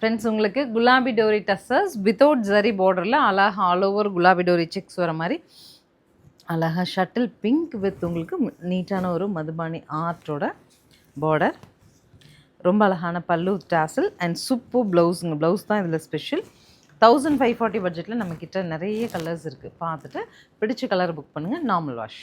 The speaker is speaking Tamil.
ஃப்ரெண்ட்ஸ் உங்களுக்கு குலாபி டோரி டஸ்ஸர்ஸ் வித்தவுட் ஜரி பார்டரில் அழகாக all over gulabi dori checks வர மாதிரி அழகாக ஷட்டில் பிங்க் வித் உங்களுக்கு நீட்டான ஒரு மதுபானி ஆர்ட்டோட பார்டர். ரொம்ப அழகான பல்லு டாசல் அண்ட் சூப்பர் ப்ளவுஸுங்க. ப்ளவுஸ் தான் இதில் ஸ்பெஷல். 1540 பட்ஜெட்டில் நம்மக்கிட்ட நிறைய கலர்ஸ் இருக்குது. பார்த்துட்டு பிடிச்ச கலர் புக் பண்ணுங்கள். Normal wash.